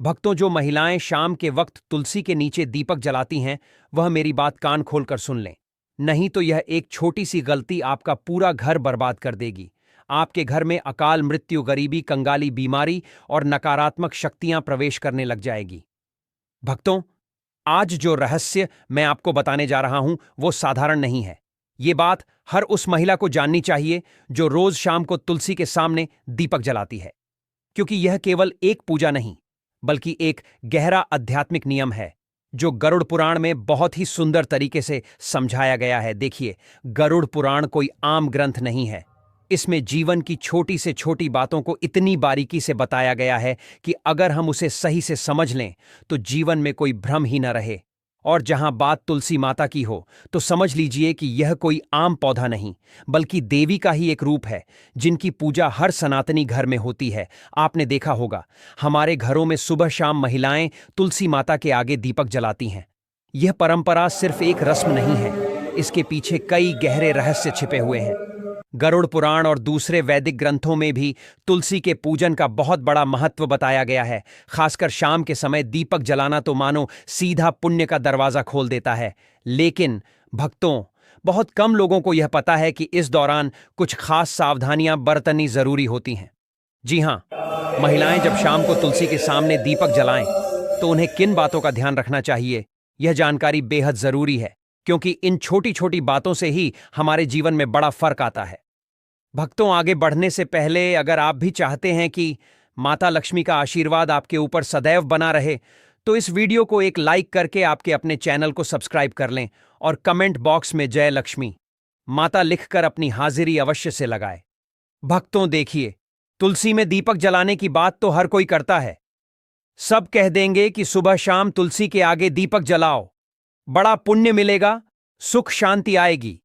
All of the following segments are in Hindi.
भक्तों, जो महिलाएं शाम के वक्त तुलसी के नीचे दीपक जलाती हैं, वह मेरी बात कान खोलकर सुन लें। नहीं तो यह एक छोटी सी गलती आपका पूरा घर बर्बाद कर देगी। आपके घर में अकाल मृत्यु, गरीबी, कंगाली, बीमारी और नकारात्मक शक्तियां प्रवेश करने लग जाएगी। भक्तों, आज जो रहस्य मैं आपको बताने जा रहा हूं, वो साधारण नहीं है। ये बात हर उस महिला को जाननी चाहिए जो रोज शाम को तुलसी के सामने दीपक जलाती है। क्योंकि यह केवल एक पूजा नहीं, बल्कि एक गहरा आध्यात्मिक नियम है जो गरुड़ पुराण में बहुत ही सुंदर तरीके से समझाया गया है। देखिए, गरुड़ पुराण कोई आम ग्रंथ नहीं है। इसमें जीवन की छोटी से छोटी बातों को इतनी बारीकी से बताया गया है कि अगर हम उसे सही से समझ लें तो जीवन में कोई भ्रम ही न रहे। और जहां बात तुलसी माता की हो, तो समझ लीजिए कि यह कोई आम पौधा नहीं, बल्कि देवी का ही एक रूप है, जिनकी पूजा हर सनातनी घर में होती है। आपने देखा होगा, हमारे घरों में सुबह शाम महिलाएं तुलसी माता के आगे दीपक जलाती हैं। यह परंपरा सिर्फ एक रस्म नहीं है, इसके पीछे कई गहरे रहस्य छिपे हुए हैं। गरुड़ पुराण और दूसरे वैदिक ग्रंथों में भी तुलसी के पूजन का बहुत बड़ा महत्व बताया गया है। खासकर शाम के समय दीपक जलाना तो मानो सीधा पुण्य का दरवाजा खोल देता है। लेकिन भक्तों, बहुत कम लोगों को यह पता है कि इस दौरान कुछ खास सावधानियां बरतनी जरूरी होती हैं। जी हां, महिलाएं जब शाम को तुलसी के सामने दीपक जलाएं, तो उन्हें किन बातों का ध्यान रखना चाहिए, यह जानकारी बेहद जरूरी है। क्योंकि इन छोटी छोटी बातों से ही हमारे जीवन में बड़ा फर्क आता है। भक्तों, आगे बढ़ने से पहले अगर आप भी चाहते हैं कि माता लक्ष्मी का आशीर्वाद आपके ऊपर सदैव बना रहे, तो इस वीडियो को एक लाइक करके आपके अपने चैनल को सब्सक्राइब कर लें और कमेंट बॉक्स में जय लक्ष्मी माता लिखकर अपनी हाजिरी अवश्य से लगाएं। भक्तों देखिए, तुलसी में दीपक जलाने की बात तो हर कोई करता है। सब कह देंगे कि सुबह शाम तुलसी के आगे दीपक जलाओ, बड़ा पुण्य मिलेगा, सुख शांति आएगी।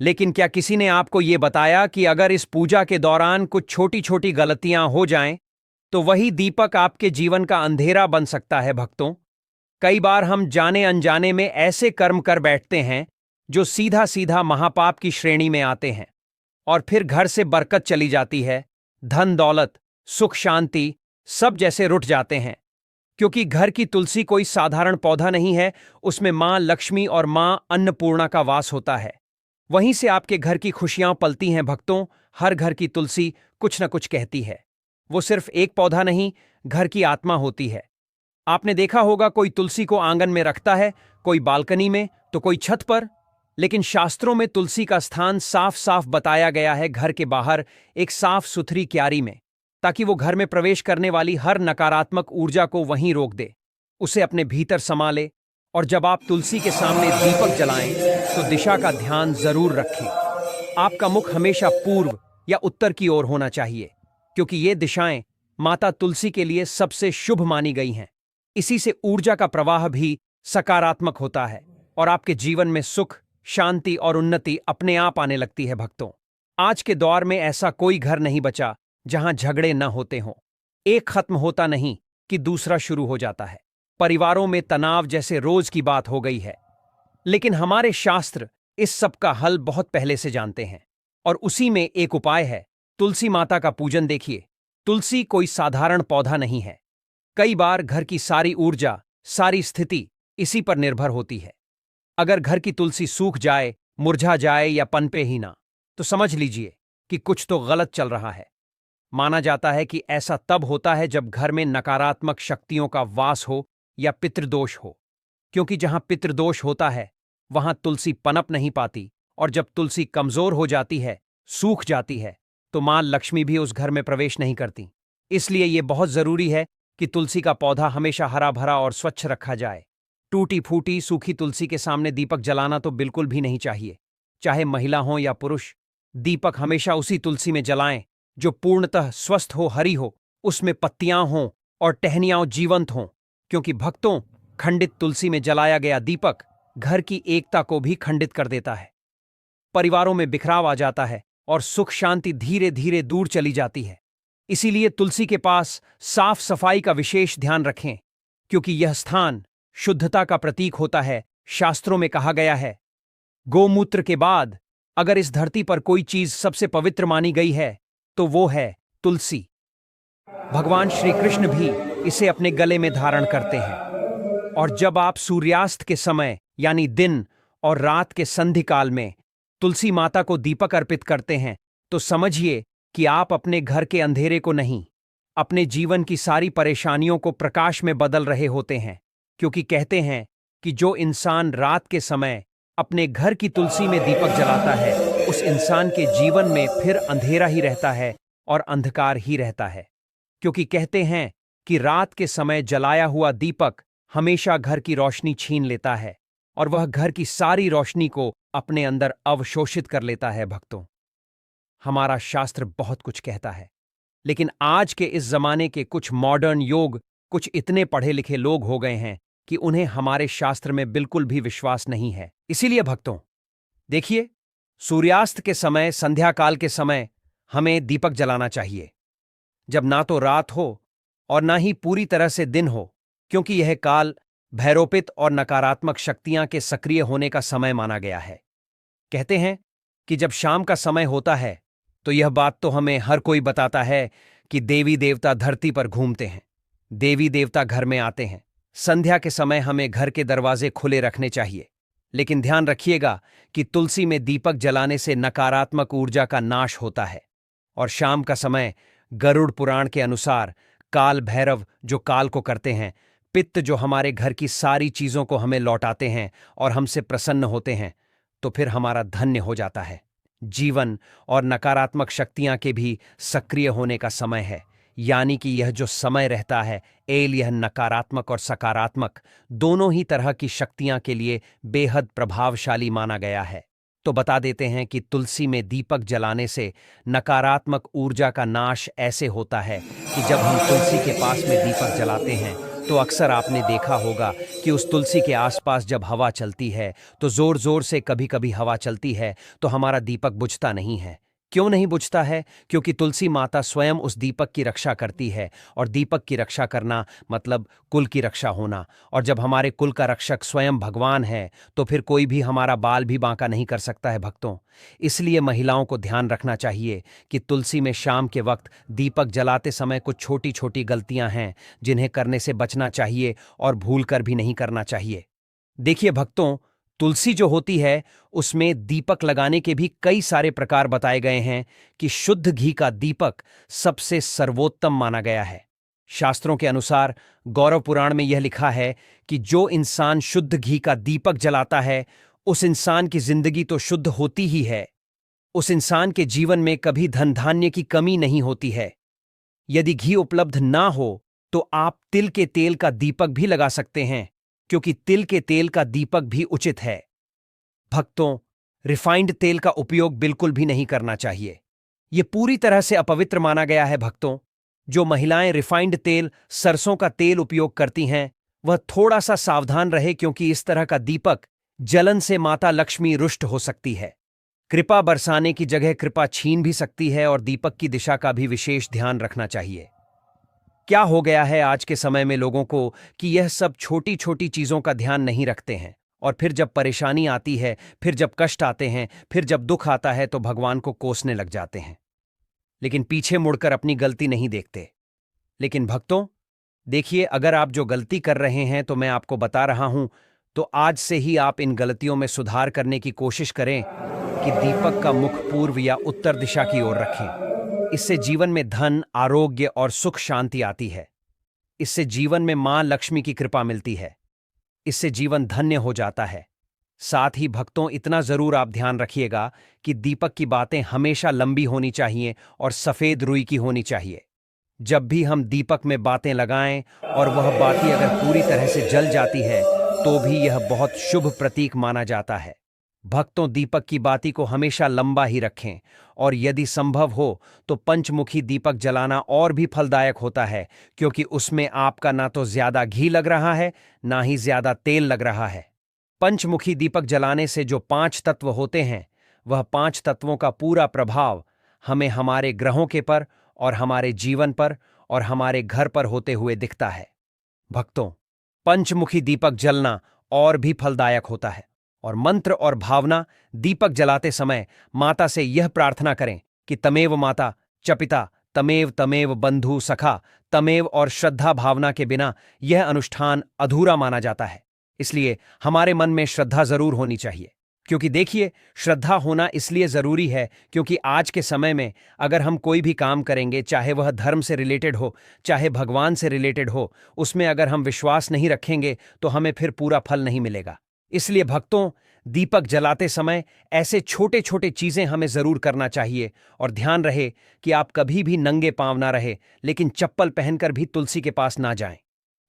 लेकिन क्या किसी ने आपको यह बताया कि अगर इस पूजा के दौरान कुछ छोटी छोटी गलतियां हो जाएं, तो वही दीपक आपके जीवन का अंधेरा बन सकता है। भक्तों, कई बार हम जाने अनजाने में ऐसे कर्म कर बैठते हैं जो सीधा सीधा महापाप की श्रेणी में आते हैं, और फिर घर से बरकत चली जाती है, धन दौलत, सुख शांति सब जैसे रुठ जाते हैं। क्योंकि घर की तुलसी कोई साधारण पौधा नहीं है, उसमें मां लक्ष्मी और मां अन्नपूर्णा का वास होता है। वहीं से आपके घर की खुशियां पलती हैं। भक्तों, हर घर की तुलसी कुछ न कुछ कहती है। वो सिर्फ एक पौधा नहीं, घर की आत्मा होती है। आपने देखा होगा, कोई तुलसी को आंगन में रखता है, कोई बालकनी में, तो कोई छत पर। लेकिन शास्त्रों में तुलसी का स्थान साफ साफ बताया गया है, घर के बाहर एक साफ सुथरी क्यारी में, ताकि वो घर में प्रवेश करने वाली हर नकारात्मक ऊर्जा को वहीं रोक दे, उसे अपने भीतर समा ले। और जब आप तुलसी के सामने दीपक जलाएं, तो दिशा का ध्यान जरूर रखें। आपका मुख हमेशा पूर्व या उत्तर की ओर होना चाहिए, क्योंकि ये दिशाएं माता तुलसी के लिए सबसे शुभ मानी गई हैं। इसी से ऊर्जा का प्रवाह भी सकारात्मक होता है और आपके जीवन में सुख, शांति और उन्नति अपने आप आने लगती है। भक्तों, आज के दौर में ऐसा कोई घर नहीं बचा जहां झगड़े न होते हों। एक खत्म होता नहीं कि दूसरा शुरू हो जाता है। परिवारों में तनाव जैसे रोज की बात हो गई है। लेकिन हमारे शास्त्र इस सब का हल बहुत पहले से जानते हैं, और उसी में एक उपाय है, तुलसी माता का पूजन। देखिए, तुलसी कोई साधारण पौधा नहीं है। कई बार घर की सारी ऊर्जा, सारी स्थिति इसी पर निर्भर होती है। अगर घर की तुलसी सूख जाए, मुरझा जाए या पनपे ही ना, तो समझ लीजिए कि कुछ तो गलत चल रहा है। माना जाता है कि ऐसा तब होता है जब घर में नकारात्मक शक्तियों का वास हो या पितृदोष हो। क्योंकि जहां पितृदोष होता है, वहां तुलसी पनप नहीं पाती, और जब तुलसी कमजोर हो जाती है, सूख जाती है, तो मां लक्ष्मी भी उस घर में प्रवेश नहीं करती। इसलिए यह बहुत जरूरी है कि तुलसी का पौधा हमेशा हरा भरा और स्वच्छ रखा जाए। टूटी फूटी सूखी तुलसी के सामने दीपक जलाना तो बिल्कुल भी नहीं चाहिए। चाहे महिला हो या पुरुष, दीपक हमेशा उसी तुलसी में जलाएं जो पूर्णतः स्वस्थ हो, हरी हो, उसमें पत्तियां हों और टहनियां जीवंत हों। क्योंकि भक्तों, खंडित तुलसी में जलाया गया दीपक घर की एकता को भी खंडित कर देता है। परिवारों में बिखराव आ जाता है और सुख शांति धीरे धीरे दूर चली जाती है। इसीलिए तुलसी के पास साफ सफाई का विशेष ध्यान रखें, क्योंकि यह स्थान शुद्धता का प्रतीक होता है। शास्त्रों में कहा गया है, गोमूत्र के बाद अगर इस धरती पर कोई चीज सबसे पवित्र मानी गई है, तो वो है तुलसी। भगवान श्री कृष्ण भी इसे अपने गले में धारण करते हैं। और जब आप सूर्यास्त के समय यानी दिन और रात के संधि काल में तुलसी माता को दीपक अर्पित करते हैं, तो समझिए कि आप अपने घर के अंधेरे को नहीं, अपने जीवन की सारी परेशानियों को प्रकाश में बदल रहे होते हैं। क्योंकि कहते हैं कि जो इंसान रात के समय अपने घर की तुलसी में दीपक जलाता है, उस इंसान के जीवन में फिर अंधेरा ही रहता है और अंधकार ही रहता है। क्योंकि कहते हैं कि रात के समय जलाया हुआ दीपक हमेशा घर की रोशनी छीन लेता है और वह घर की सारी रोशनी को अपने अंदर अवशोषित कर लेता है। भक्तों, हमारा शास्त्र बहुत कुछ कहता है, लेकिन आज के इस जमाने के कुछ मॉडर्न योग कुछ इतने पढ़े लिखे लोग हो गए हैं कि उन्हें हमारे शास्त्र में बिल्कुल भी विश्वास नहीं है। इसीलिए भक्तों, देखिए, सूर्यास्त के समय, संध्या काल के समय हमें दीपक जलाना चाहिए, जब ना तो रात हो और ना ही पूरी तरह से दिन हो, क्योंकि यह काल भैरोपित और नकारात्मक शक्तियां के सक्रिय होने का समय माना गया है। कहते हैं कि जब शाम का समय होता है तो यह बात तो हमें हर कोई बताता है कि देवी देवता धरती पर घूमते हैं, देवी देवता घर में आते हैं। संध्या के समय हमें घर के दरवाजे खुले रखने चाहिए, लेकिन ध्यान रखिएगा कि तुलसी में दीपक जलाने से नकारात्मक ऊर्जा का नाश होता है। और शाम का समय गरुड़ पुराण के अनुसार काल भैरव जो काल को करते हैं, पित्त जो हमारे घर की सारी चीजों को हमें लौटाते हैं और हमसे प्रसन्न होते हैं, तो फिर हमारा धन्य हो जाता है। जीवन और नकारात्मक शक्तियां के भी सक्रिय होने का समय है, यानी कि यह जो समय रहता है यह नकारात्मक और सकारात्मक दोनों ही तरह की शक्तियां के लिए बेहद प्रभावशाली माना गया है। तो बता देते हैं कि तुलसी में दीपक जलाने से नकारात्मक ऊर्जा का नाश ऐसे होता है कि जब हम तुलसी के पास में दीपक जलाते हैं तो अक्सर आपने देखा होगा कि उस तुलसी के आसपास जब हवा चलती है तो जोर जोर से कभी कभी हवा चलती है तो हमारा दीपक बुझता नहीं है। क्यों नहीं बुझता है? क्योंकि तुलसी माता स्वयं उस दीपक की रक्षा करती है, और दीपक की रक्षा करना मतलब कुल की रक्षा होना। और जब हमारे कुल का रक्षक स्वयं भगवान है तो फिर कोई भी हमारा बाल भी बांका नहीं कर सकता है। भक्तों, इसलिए महिलाओं को ध्यान रखना चाहिए कि तुलसी में शाम के वक्त दीपक जलाते समय कुछ छोटी छोटी गलतियां हैं जिन्हें करने से बचना चाहिए और भूल कर भी नहीं करना चाहिए। देखिए भक्तों, तुलसी जो होती है उसमें दीपक लगाने के भी कई सारे प्रकार बताए गए हैं कि शुद्ध घी का दीपक सबसे सर्वोत्तम माना गया है। शास्त्रों के अनुसार गौरव पुराण में यह लिखा है कि जो इंसान शुद्ध घी का दीपक जलाता है उस इंसान की जिंदगी तो शुद्ध होती ही है, उस इंसान के जीवन में कभी धन धान्य की कमी नहीं होती है। यदि घी उपलब्ध ना हो तो आप तिल के तेल का दीपक भी लगा सकते हैं, क्योंकि तिल के तेल का दीपक भी उचित है। भक्तों, रिफाइंड तेल का उपयोग बिल्कुल भी नहीं करना चाहिए, यह पूरी तरह से अपवित्र माना गया है। भक्तों, जो महिलाएं रिफाइंड तेल, सरसों का तेल उपयोग करती हैं वह थोड़ा सा सावधान रहे, क्योंकि इस तरह का दीपक जलन से माता लक्ष्मी रुष्ट हो सकती है, कृपा बरसाने की जगह कृपा छीन भी सकती है, और दीपक की दिशा का भी विशेष ध्यान रखना चाहिए। क्या हो गया है आज के समय में लोगों को कि यह सब छोटी छोटी चीजों का ध्यान नहीं रखते हैं, और फिर जब परेशानी आती है, फिर जब कष्ट आते हैं, फिर जब दुख आता है तो भगवान को कोसने लग जाते हैं, लेकिन पीछे मुड़कर अपनी गलती नहीं देखते। लेकिन भक्तों देखिए, अगर आप जो गलती कर रहे हैं तो मैं आपको बता रहा हूं, तो आज से ही आप इन गलतियों में सुधार करने की कोशिश करें कि दीपक का मुख पूर्व या उत्तर दिशा की ओर रखें। इससे जीवन में धन, आरोग्य और सुख शांति आती है। इससे जीवन में मां लक्ष्मी की कृपा मिलती है। इससे जीवन धन्य हो जाता है। साथ ही भक्तों, इतना जरूर आप ध्यान रखिएगा कि दीपक की बातें हमेशा लंबी होनी चाहिए और सफेद रुई की होनी चाहिए। जब भी हम दीपक में बातें लगाएं और वह बाती अगर पूरी तरह से जल जाती है तो भी यह बहुत शुभ प्रतीक माना जाता है। भक्तों, दीपक की बाती को हमेशा लंबा ही रखें, और यदि संभव हो तो पंचमुखी दीपक जलाना और भी फलदायक होता है, क्योंकि उसमें आपका ना तो ज्यादा घी लग रहा है ना ही ज्यादा तेल लग रहा है। पंचमुखी दीपक जलाने से जो 5 तत्व होते हैं, वह 5 तत्वों का पूरा प्रभाव हमें हमारे ग्रहों के पर और हमारे जीवन पर और हमारे घर पर होते हुए दिखता है। भक्तों, पंचमुखी दीपक जलना और भी फलदायक होता है, और मंत्र और भावना दीपक जलाते समय माता से यह प्रार्थना करें कि तमेव माता च पिता तमेव तमेव बंधु सखा तमेव और श्रद्धा भावना के बिना यह अनुष्ठान अधूरा माना जाता है। इसलिए हमारे मन में श्रद्धा जरूर होनी चाहिए। क्योंकि देखिए, श्रद्धा होना इसलिए जरूरी है क्योंकि आज के समय में अगर हम कोई भी काम करेंगे, चाहे वह धर्म से रिलेटेड हो, चाहे भगवान से रिलेटेड हो, उसमें अगर हम विश्वास नहीं रखेंगे तो हमें फिर पूरा फल नहीं मिलेगा। इसलिए भक्तों, दीपक जलाते समय ऐसे छोटे छोटे चीजें हमें जरूर करना चाहिए। और ध्यान रहे कि आप कभी भी नंगे पांव ना रहे, लेकिन चप्पल पहनकर भी तुलसी के पास ना जाएं।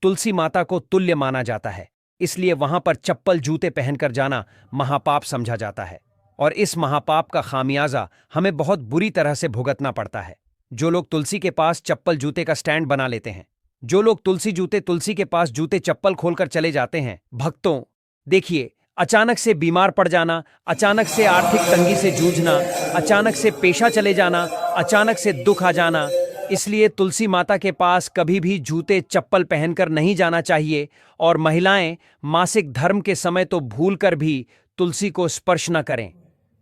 तुलसी माता को तुल्य माना जाता है, इसलिए वहां पर चप्पल जूते पहनकर जाना महापाप समझा जाता है। और इस महापाप का खामियाजा हमें बहुत बुरी तरह से भुगतना पड़ता है। जो लोग तुलसी के पास चप्पल जूते का स्टैंड बना लेते हैं, जो लोग तुलसी के पास जूते चप्पल खोलकर चले जाते हैं, भक्तों देखिए, अचानक से बीमार पड़ जाना, अचानक से आर्थिक तंगी से जूझना, अचानक से पेशा चले जाना, अचानक से दुख आ जाना। इसलिए तुलसी माता के पास कभी भी जूते चप्पल पहनकर नहीं जाना चाहिए। और महिलाएं मासिक धर्म के समय तो भूलकर भी तुलसी को स्पर्श न करें।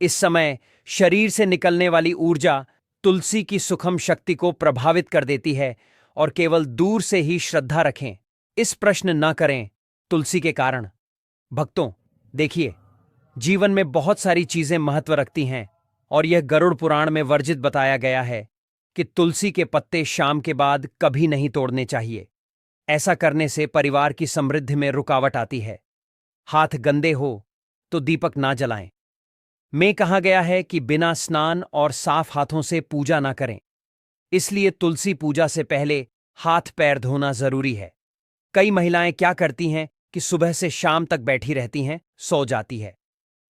इस समय शरीर से निकलने वाली ऊर्जा तुलसी की सुखम शक्ति को प्रभावित कर देती है। और केवल दूर से ही श्रद्धा रखें, इस प्रश्न न करें तुलसी के कारण। भक्तों देखिए, जीवन में बहुत सारी चीजें महत्व रखती हैं और यह गरुड़ पुराण में वर्जित बताया गया है कि तुलसी के पत्ते शाम के बाद कभी नहीं तोड़ने चाहिए। ऐसा करने से परिवार की समृद्धि में रुकावट आती है। हाथ गंदे हो तो दीपक ना जलाएं। में कहा गया है कि बिना स्नान और साफ हाथों से पूजा ना करें। इसलिए तुलसी पूजा से पहले हाथ पैर धोना जरूरी है। कई महिलाएं क्या करती हैं कि सुबह से शाम तक बैठी रहती हैं, सो जाती है,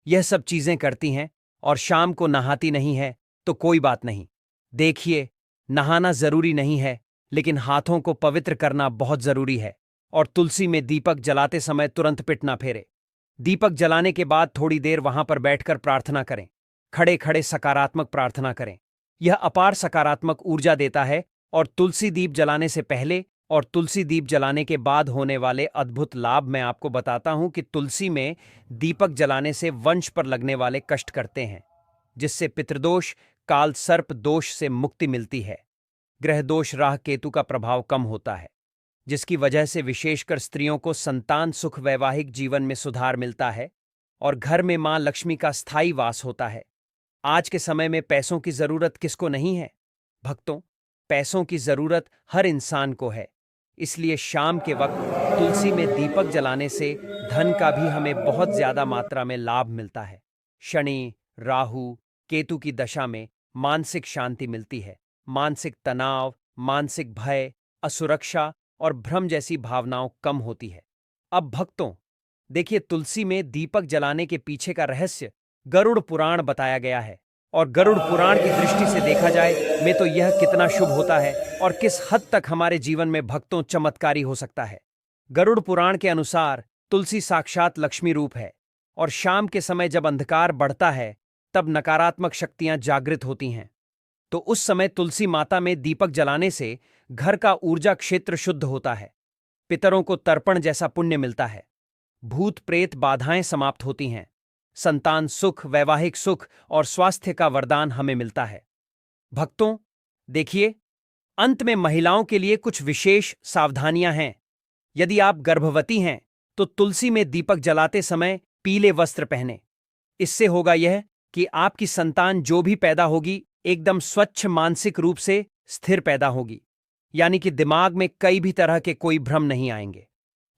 यह सब चीजें करती हैं और शाम को नहाती नहीं है। तो कोई बात नहीं। देखिए, नहाना जरूरी नहीं है, लेकिन हाथों को पवित्र करना बहुत जरूरी है। और तुलसी में दीपक जलाते समय तुरंत पिट ना फेरे। दीपक जलाने के बाद थोड़ी देर वहां पर बैठकर प्रार्थना करें। खड़े खड़े सकारात्मक प्रार्थना करें। यह अपार सकारात्मक ऊर्जा देता है। और तुलसी दीप जलाने से पहले और तुलसी दीप जलाने के बाद होने वाले अद्भुत लाभ मैं आपको बताता हूं कि तुलसी में दीपक जलाने से वंश पर लगने वाले कष्ट करते हैं, जिससे पितृदोष, काल सर्प दोष से मुक्ति मिलती है। ग्रह दोष, राह केतु का प्रभाव कम होता है, जिसकी वजह से विशेषकर स्त्रियों को संतान सुख, वैवाहिक जीवन में सुधार मिलता है और घर में मां लक्ष्मी का स्थायी वास होता है। आज के समय में पैसों की जरूरत किसको नहीं है? भक्तों, पैसों की जरूरत हर इंसान को है। इसलिए शाम के वक्त तुलसी में दीपक जलाने से धन का भी हमें बहुत ज्यादा मात्रा में लाभ मिलता है। शनि, राहु, केतु की दशा में मानसिक शांति मिलती है। मानसिक तनाव, मानसिक भय, असुरक्षा और भ्रम जैसी भावनाओं कम होती है। अब भक्तों देखिए, तुलसी में दीपक जलाने के पीछे का रहस्य गरुड़ पुराण बताया गया है। और गरुड़ पुराण की दृष्टि से देखा जाए में तो यह कितना शुभ होता है और किस हद तक हमारे जीवन में भक्तों चमत्कारी हो सकता है। गरुड़ पुराण के अनुसार तुलसी साक्षात लक्ष्मी रूप है और शाम के समय जब अंधकार बढ़ता है तब नकारात्मक शक्तियां जागृत होती हैं। तो उस समय तुलसी माता में दीपक जलाने से घर का ऊर्जा क्षेत्र शुद्ध होता है। पितरों को तर्पण जैसा पुण्य मिलता है। भूत प्रेत बाधाएं समाप्त होती हैं। संतान सुख, वैवाहिक सुख और स्वास्थ्य का वरदान हमें मिलता है। भक्तों देखिए, अंत में महिलाओं के लिए कुछ विशेष सावधानियां हैं। यदि आप गर्भवती हैं तो तुलसी में दीपक जलाते समय पीले वस्त्र पहने। इससे होगा यह कि आपकी संतान जो भी पैदा होगी एकदम स्वच्छ, मानसिक रूप से स्थिर पैदा होगी, यानी कि दिमाग में कई भी तरह के कोई भ्रम नहीं आएंगे।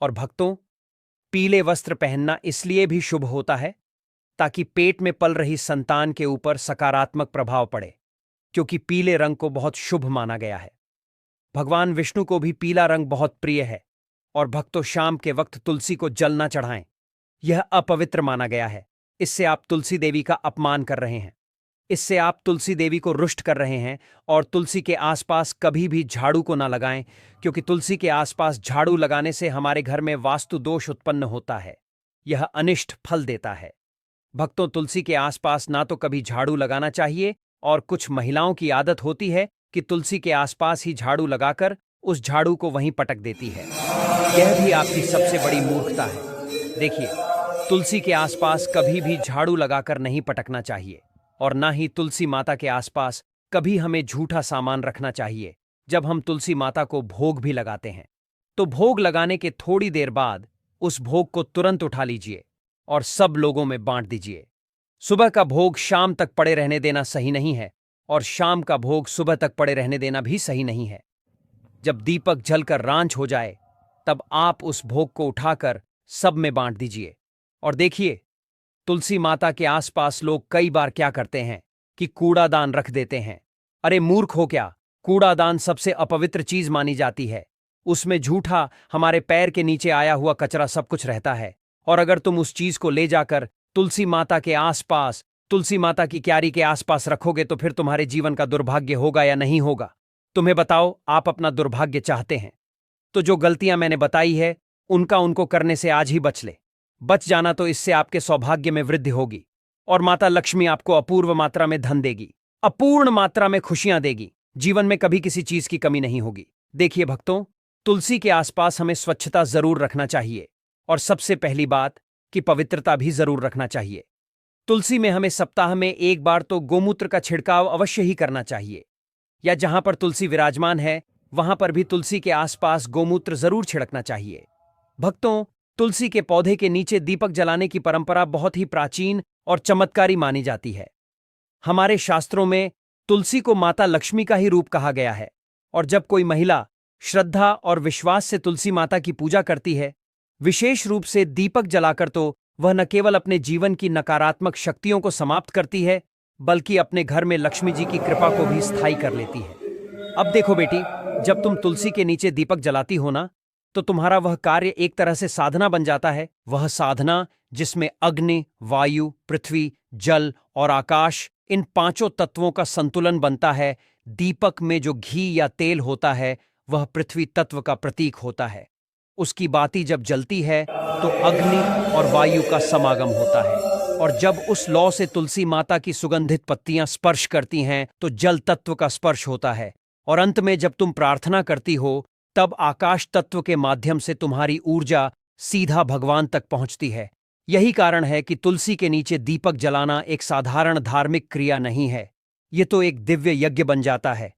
और भक्तों, पीले वस्त्र पहनना इसलिए भी शुभ होता है ताकि पेट में पल रही संतान के ऊपर सकारात्मक प्रभाव पड़े, क्योंकि पीले रंग को बहुत शुभ माना गया है। भगवान विष्णु को भी पीला रंग बहुत प्रिय है। और भक्तों, शाम के वक्त तुलसी को जल न चढ़ाएं, यह अपवित्र माना गया है। इससे आप तुलसी देवी का अपमान कर रहे हैं। इससे आप तुलसी देवी को रुष्ट कर रहे हैं। और तुलसी के आसपास कभी भी झाड़ू को ना लगाएं, क्योंकि तुलसी के आसपास झाड़ू लगाने से हमारे घर में वास्तु दोष उत्पन्न होता है। यह अनिष्ट फल देता है। भक्तों, तुलसी के आसपास ना तो कभी झाड़ू लगाना चाहिए और कुछ महिलाओं की आदत होती है कि तुलसी के आसपास ही झाड़ू लगाकर उस झाड़ू को वहीं पटक देती है। यह भी आपकी सबसे बड़ी मूर्खता है। देखिए, तुलसी के आसपास कभी भी झाड़ू लगाकर नहीं पटकना चाहिए और ना ही तुलसी माता के आसपास कभी हमें झूठा सामान रखना चाहिए जब हम तुलसी माता को भोग भी लगाते हैं। तो भोग लगाने के थोड़ी देर बाद उस भोग को तुरंत उठा लीजिए और सब लोगों में बांट दीजिए। सुबह का भोग शाम तक पड़े रहने देना सही नहीं है और शाम का भोग सुबह तक पड़े रहने देना भी सही नहीं है। जब दीपक जलकर रांझ हो जाए तब आप उस भोग को उठाकर सब में बांट दीजिए। और देखिए, तुलसी माता के आसपास लोग कई बार क्या करते हैं कि कूड़ादान रख देते हैं। अरे मूर्ख हो क्या, कूड़ादान सबसे अपवित्र चीज मानी जाती है। उसमें झूठा हमारे पैर के नीचे आया हुआ कचरा सब कुछ रहता है। और अगर तुम उस चीज को ले जाकर तुलसी माता के आसपास, तुलसी माता की क्यारी के आसपास रखोगे तो फिर तुम्हारे जीवन का दुर्भाग्य होगा या नहीं होगा? तुम्हें बताओ, आप अपना दुर्भाग्य चाहते हैं तो जो गलतियां मैंने बताई है उनको करने से आज ही बच ले। बच जाना, तो इससे आपके सौभाग्य में वृद्धि होगी और माता लक्ष्मी आपको अपूर्व मात्रा में धन देगी, अपूर्ण मात्रा में खुशियां देगी। जीवन में कभी किसी चीज की कमी नहीं होगी। देखिए भक्तों, तुलसी के आसपास हमें स्वच्छता जरूर रखना चाहिए और सबसे पहली बात कि पवित्रता भी जरूर रखना चाहिए। तुलसी में हमें सप्ताह में एक बार तो गोमूत्र का छिड़काव अवश्य ही करना चाहिए, या जहां पर तुलसी विराजमान है वहां पर भी तुलसी के आसपास गोमूत्र जरूर छिड़कना चाहिए। भक्तों, तुलसी के पौधे के नीचे दीपक जलाने की परंपरा बहुत ही प्राचीन और चमत्कारी मानी जाती है। हमारे शास्त्रों में तुलसी को माता लक्ष्मी का ही रूप कहा गया है और जब कोई महिला श्रद्धा और विश्वास से तुलसी माता की पूजा करती है, विशेष रूप से दीपक जलाकर, तो वह न केवल अपने जीवन की नकारात्मक शक्तियों को समाप्त करती है बल्कि अपने घर में लक्ष्मी जी की कृपा को भी स्थायी कर लेती है। अब देखो बेटी, जब तुम तुलसी के नीचे दीपक जलाती हो ना, तो तुम्हारा वह कार्य एक तरह से साधना बन जाता है। वह साधना जिसमें अग्नि, वायु, पृथ्वी, जल और आकाश, इन पांचों तत्वों का संतुलन बनता है। दीपक में जो घी या तेल होता है वह पृथ्वी तत्व का प्रतीक होता है। उसकी बाती जब जलती है तो अग्नि और वायु का समागम होता है और जब उस लौ से तुलसी माता की सुगंधित पत्तियां स्पर्श करती हैं तो जल तत्व का स्पर्श होता है। और अंत में जब तुम प्रार्थना करती हो तब आकाश तत्व के माध्यम से तुम्हारी ऊर्जा सीधा भगवान तक पहुंचती है। यही कारण है कि तुलसी के नीचे दीपक जलाना एक साधारण धार्मिक क्रिया नहीं है, ये तो एक दिव्य यज्ञ बन जाता है।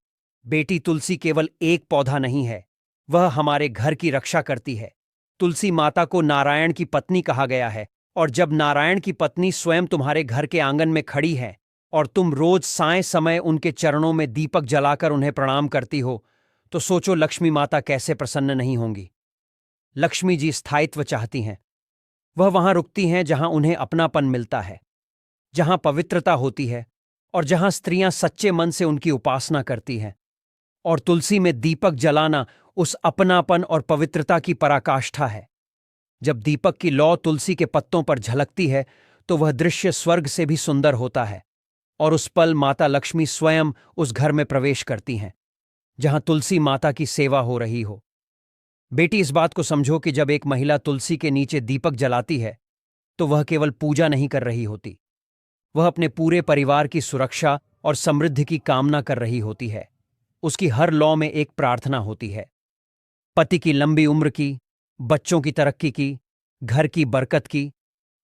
बेटी, तुलसी केवल एक पौधा नहीं है, वह हमारे घर की रक्षा करती है। तुलसी माता को नारायण की पत्नी कहा गया है और जब नारायण की पत्नी स्वयं तुम्हारे घर के आंगन में खड़ी है और तुम रोज साय समय उनके चरणों में दीपक जलाकर उन्हें प्रणाम करती हो, तो सोचो लक्ष्मी माता कैसे प्रसन्न नहीं होंगी। लक्ष्मी जी स्थायित्व चाहती हैं। वह वहां रुकती हैं जहां उन्हें अपनापन मिलता है, जहां पवित्रता होती है और जहां स्त्रियां सच्चे मन से उनकी उपासना करती हैं। और तुलसी में दीपक जलाना उस अपनापन और पवित्रता की पराकाष्ठा है। जब दीपक की लौ तुलसी के पत्तों पर झलकती है तो वह दृश्य स्वर्ग से भी सुंदर होता है और उस पल माता लक्ष्मी स्वयं उस घर में प्रवेश करती हैं जहां तुलसी माता की सेवा हो रही हो। बेटी, इस बात को समझो कि जब एक महिला तुलसी के नीचे दीपक जलाती है तो वह केवल पूजा नहीं कर रही होती, वह अपने पूरे परिवार की सुरक्षा और समृद्धि की कामना कर रही होती है। उसकी हर लौ में एक प्रार्थना होती है, पति की लंबी उम्र की, बच्चों की तरक्की की, घर की बरकत की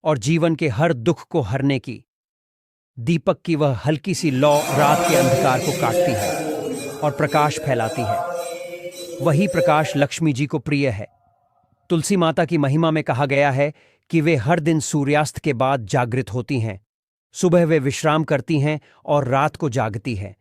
और जीवन के हर दुख को हरने की। दीपक की वह हल्की सी लौ रात के अंधकार को काटती है और प्रकाश फैलाती है। वही प्रकाश लक्ष्मी जी को प्रिय है। तुलसी माता की महिमा में कहा गया है कि वे हर दिन सूर्यास्त के बाद जागृत होती हैं। सुबह वे विश्राम करती हैं और रात को जागती हैं।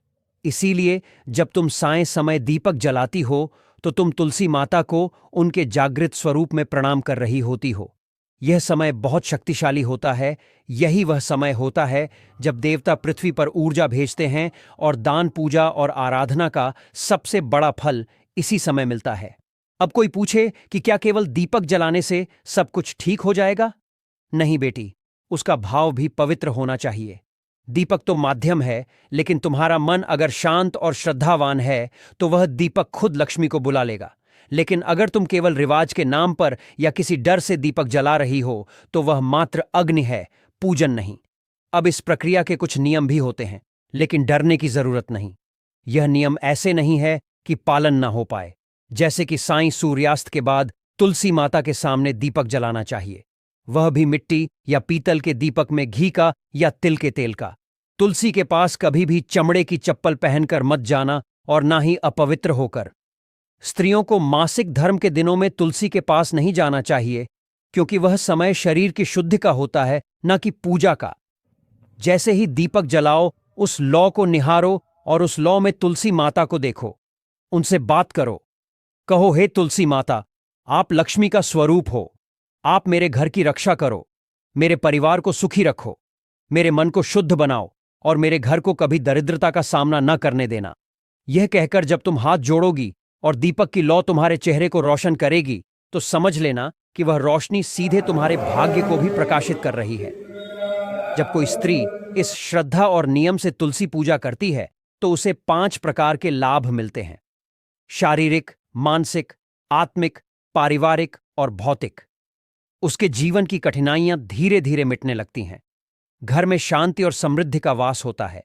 इसीलिए जब तुम साय समय दीपक जलाती हो तो तुम तुलसी माता को उनके जागृत स्वरूप में प्रणाम कर रही होती हो। यह समय बहुत शक्तिशाली होता है। यही वह समय होता है जब देवता पृथ्वी पर ऊर्जा भेजते हैं और दान, पूजा और आराधना का सबसे बड़ा फल इसी समय मिलता है। अब कोई पूछे कि क्या केवल दीपक जलाने से सब कुछ ठीक हो जाएगा? नहीं बेटी, उसका भाव भी पवित्र होना चाहिए। दीपक तो माध्यम है, लेकिन तुम्हारा मन अगर शांत और श्रद्धावान है तो वह दीपक खुद लक्ष्मी को बुला लेगा। लेकिन अगर तुम केवल रिवाज के नाम पर या किसी डर से दीपक जला रही हो तो वह मात्र अग्नि है, पूजन नहीं। अब इस प्रक्रिया के कुछ नियम भी होते हैं, लेकिन डरने की जरूरत नहीं। यह नियम ऐसे नहीं है कि पालन ना हो पाए। जैसे कि साईं सूर्यास्त के बाद तुलसी माता के सामने दीपक जलाना चाहिए, वह भी मिट्टी या पीतल के दीपक में घी का या तिल के तेल का। तुलसी के पास कभी भी चमड़े की चप्पल पहनकर मत जाना और ना ही अपवित्र होकर। स्त्रियों को मासिक धर्म के दिनों में तुलसी के पास नहीं जाना चाहिए, क्योंकि वह समय शरीर की शुद्धि का होता है, न कि पूजा का। जैसे ही दीपक जलाओ, उस लौ को निहारो और उस लौ में तुलसी माता को देखो। उनसे बात करो। कहो, हे तुलसी माता, आप लक्ष्मी का स्वरूप हो। आप मेरे घर की रक्षा करो, मेरे परिवार को सुखी रखो, मेरे मन को शुद्ध बनाओ और मेरे घर को कभी दरिद्रता का सामना न करने देना। यह कहकर जब तुम हाथ जोड़ोगी और दीपक की लौ तुम्हारे चेहरे को रोशन करेगी, तो समझ लेना कि वह रोशनी सीधे तुम्हारे भाग्य को भी प्रकाशित कर रही है। जब कोई स्त्री इस श्रद्धा और नियम से तुलसी पूजा करती है, तो उसे 5 प्रकार के लाभ मिलते हैं: शारीरिक, मानसिक, आत्मिक, पारिवारिक और भौतिक। उसके जीवन की कठिनाइयां धीरे धीरे मिटने लगती हैं। घर में शांति और समृद्धि का वास होता है।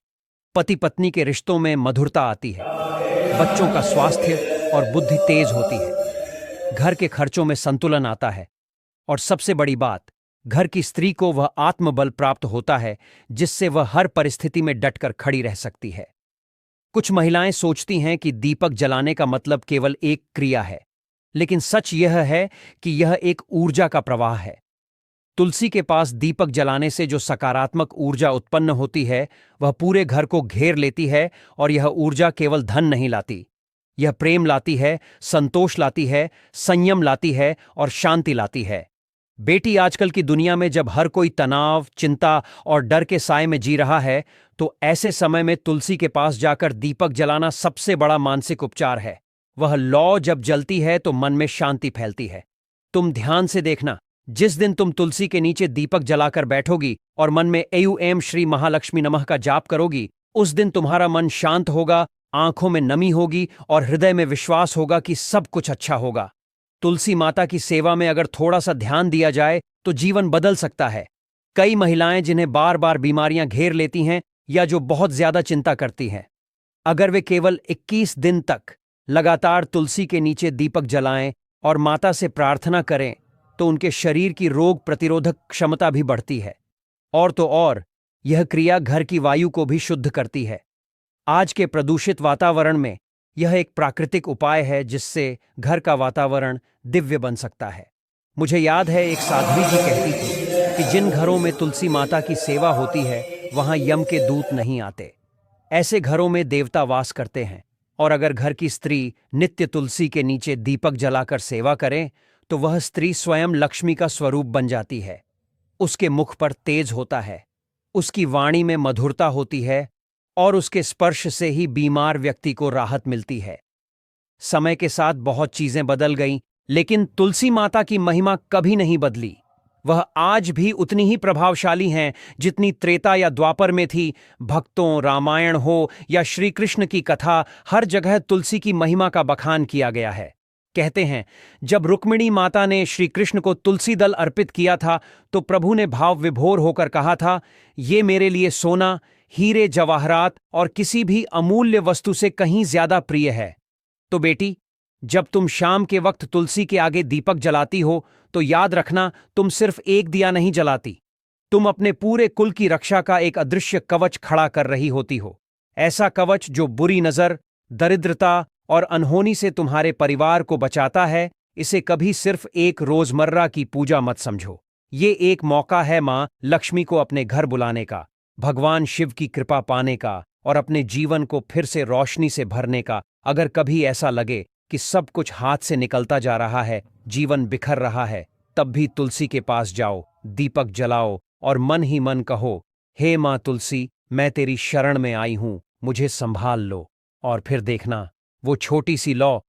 पति पत्नी के रिश्तों में मधुरता आती है। बच्चों का स्वास्थ्य और बुद्धि तेज होती है। घर के खर्चों में संतुलन आता है। और सबसे बड़ी बात, घर की स्त्री को वह आत्मबल प्राप्त होता है जिससे वह हर परिस्थिति में डटकर खड़ी रह सकती है। कुछ महिलाएं सोचती हैं कि दीपक जलाने का मतलब केवल एक क्रिया है, लेकिन सच यह है कि यह एक ऊर्जा का प्रवाह है। तुलसी के पास दीपक जलाने से जो सकारात्मक ऊर्जा उत्पन्न होती है, वह पूरे घर को घेर लेती है। और यह ऊर्जा केवल धन नहीं लाती, यह प्रेम लाती है, संतोष लाती है, संयम लाती है और शांति लाती है। बेटी, आजकल की दुनिया में जब हर कोई तनाव, चिंता और डर के साए में जी रहा है, तो ऐसे समय में तुलसी के पास जाकर दीपक जलाना सबसे बड़ा मानसिक उपचार है। वह लौ जब जलती है तो मन में शांति फैलती है। तुम ध्यान से देखना, जिस दिन तुम तुलसी के नीचे दीपक जलाकर बैठोगी और मन में एम श्री महालक्ष्मी नमः का जाप करोगी, उस दिन तुम्हारा मन शांत होगा, आंखों में नमी होगी और हृदय में विश्वास होगा कि सब कुछ अच्छा होगा। तुलसी माता की सेवा में अगर थोड़ा सा ध्यान दिया जाए तो जीवन बदल सकता है। कई महिलाएं जिन्हें बार बार बीमारियां घेर लेती हैं या जो बहुत ज्यादा चिंता करती हैं, अगर वे केवल 21 दिन तक लगातार तुलसी के नीचे दीपक जलाएं और माता से प्रार्थना करें, तो उनके शरीर की रोग प्रतिरोधक क्षमता भी बढ़ती है। और तो और, यह क्रिया घर की वायु को भी शुद्ध करती है। आज के प्रदूषित वातावरण में यह एक प्राकृतिक उपाय है जिससे घर का वातावरण दिव्य बन सकता है। मुझे याद है, एक साध्वी जी कहती थी कि जिन घरों में तुलसी माता की सेवा होती है, वहां यम के दूत नहीं आते। ऐसे घरों में देवता वास करते हैं। और अगर घर की स्त्री नित्य तुलसी के नीचे दीपक जलाकर सेवा करे, तो वह स्त्री स्वयं लक्ष्मी का स्वरूप बन जाती है। उसके मुख पर तेज होता है, उसकी वाणी में मधुरता होती है और उसके स्पर्श से ही बीमार व्यक्ति को राहत मिलती है। समय के साथ बहुत चीजें बदल गईं, लेकिन तुलसी माता की महिमा कभी नहीं बदली। वह आज भी उतनी ही प्रभावशाली हैं जितनी त्रेता या द्वापर में थी। भक्तों, रामायण हो या श्री कृष्ण की कथा, हर जगह तुलसी की महिमा का बखान किया गया है। कहते हैं, जब रुक्मिणी माता ने श्री कृष्ण को तुलसी दल अर्पित किया था, तो प्रभु ने भाव विभोर होकर कहा था, ये मेरे लिए सोना, हीरे, जवाहरात और किसी भी अमूल्य वस्तु से कहीं ज्यादा प्रिय है। तो बेटी, जब तुम शाम के वक्त तुलसी के आगे दीपक जलाती हो, तो याद रखना, तुम सिर्फ एक दिया नहीं जलाती, तुम अपने पूरे कुल की रक्षा का एक अदृश्य कवच खड़ा कर रही होती हो। ऐसा कवच जो बुरी नजर, दरिद्रता और अनहोनी से तुम्हारे परिवार को बचाता है। इसे कभी सिर्फ एक रोजमर्रा की पूजा मत समझो। ये एक मौका है मां लक्ष्मी को अपने घर बुलाने का, भगवान शिव की कृपा पाने का और अपने जीवन को फिर से रोशनी से भरने का। अगर कभी ऐसा लगे कि सब कुछ हाथ से निकलता जा रहा है, जीवन बिखर रहा है, तब भी तुलसी के पास जाओ, दीपक जलाओ और मन ही मन कहो, हे मां तुलसी, मैं तेरी शरण में आई हूं, मुझे संभाल लो। और फिर देखना, वो छोटी सी लौ